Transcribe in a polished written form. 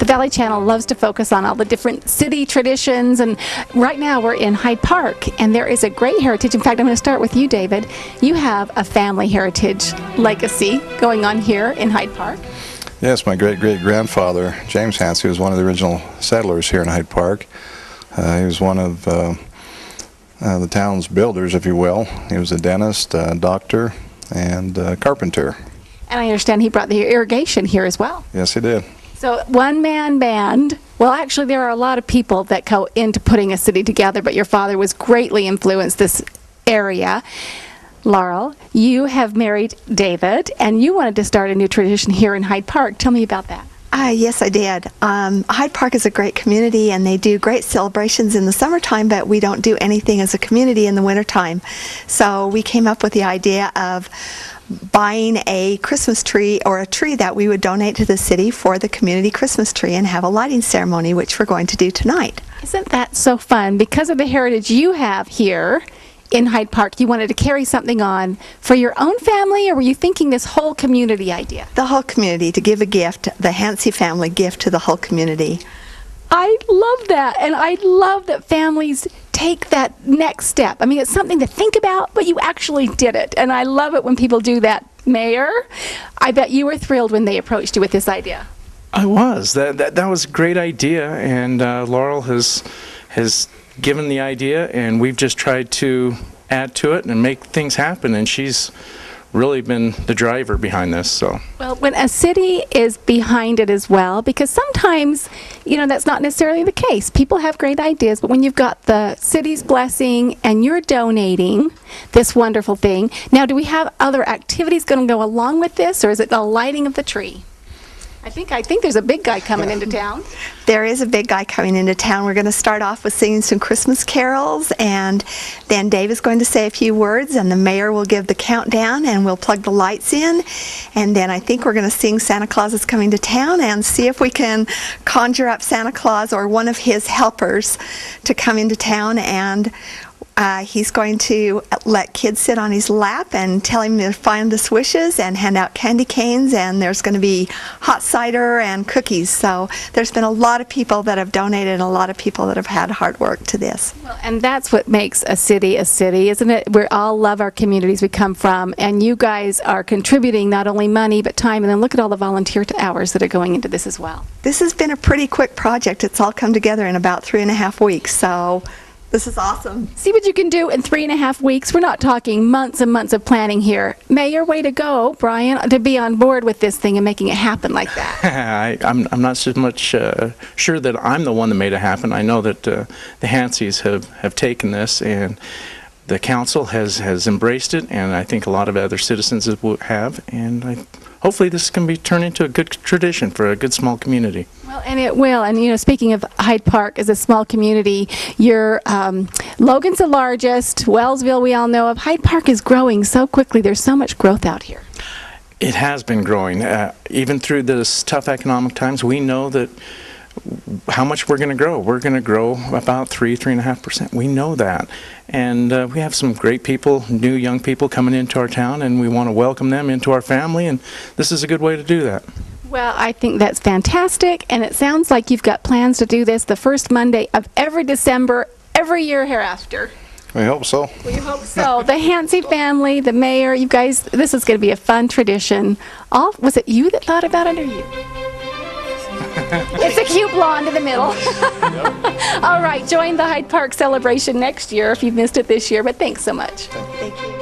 Valley Channel loves to focus on all the different city traditions, and right now we're in Hyde Park, and there is a great heritage. In fact, I'm going to start with you, David. You have a family heritage legacy going on here in Hyde Park. Yes, my great-great-grandfather, James Hancey, was one of the original settlers here in Hyde Park. He was one of the town's builders, if you will. He was a dentist, doctor, and carpenter. And I understand he brought the irrigation here as well. Yes, he did. So, one-man band. Well, actually, there are a lot of people that go into putting a city together, but your father was greatly influenced this area. Laurel, you have married David, and you wanted to start a new tradition here in Hyde Park. Tell me about that. Yes, I did. Hyde Park is a great community, and they do great celebrations in the summertime, but we don't do anything as a community in the wintertime. So we came up with the idea of buying a Christmas tree, or a tree that we would donate to the city for the community Christmas tree, and have a lighting ceremony, which we're going to do tonight. Isn't that so fun? Because of the heritage you have here in Hyde Park, you wanted to carry something on for your own family, or were you thinking this whole community idea? The whole community, to give a gift, the Hancey family gift to the whole community. I love that, and I love that families take that next step. I mean, it's something to think about, but you actually did it, and I love it when people do that. Mayor, I bet you were thrilled when they approached you with this idea. I was. That was a great idea, and Laurel has given the idea, and we've just tried to add to it and make things happen, and she's really been the driver behind this. So, well, when a city is behind it as well, because sometimes, that's not necessarily the case. People have great ideas, but when you've got the city's blessing and you're donating this wonderful thing, now do we have other activities going to go along with this, or is it the lighting of the tree? I think there's a big guy coming into town. There is a big guy coming into town. We're going to start off with singing some Christmas carols, and then Dave is going to say a few words, and the mayor will give the countdown, and we'll plug the lights in, and then I think we're going to sing Santa Claus is Coming to Town, and see if we can conjure up Santa Claus or one of his helpers to come into town, and he's going to let kids sit on his lap and tell him to find the wishes and hand out candy canes, and there's going to be hot cider and cookies. So there's been a lot of people that have donated, and a lot of people that have had hard work to this. Well, and that's what makes a city, isn't it? We all love our communities we come from, and you guys are contributing not only money but time, and then look at all the volunteer hours that are going into this as well. This has been a pretty quick project. It's all come together in about 3.5 weeks, so this is awesome. See what you can do in 3.5 weeks. We're not talking months and months of planning here. Mayor, way to go, Brian, to be on board with this thing and making it happen like that. I'm not so much sure that I'm the one that made it happen. I know that the Hanceys have taken this, and the council has embraced it, and I think a lot of other citizens have, and hopefully this can be turned into a good tradition for a good small community. Well, and it will. And, speaking of Hyde Park as a small community, Logan's the largest. Wellsville, we all know of. Hyde Park is growing so quickly. There's so much growth out here. It has been growing. Even through this tough economic times, we know that how much we're going to grow. We're going to grow about 3.5%. We know that. And we have some great people, new young people coming into our town, and we want to welcome them into our family, and this is a good way to do that. Well, I think that's fantastic, and it sounds like you've got plans to do this the first Monday of every December, every year hereafter. We hope so. We hope so. The Hancey family, the mayor, you guys, this is going to be a fun tradition. Was it you that thought about it, or you? It's a cute blonde in the middle. All right, join the Hyde Park celebration next year if you've missed it this year, but thanks so much. Thank you.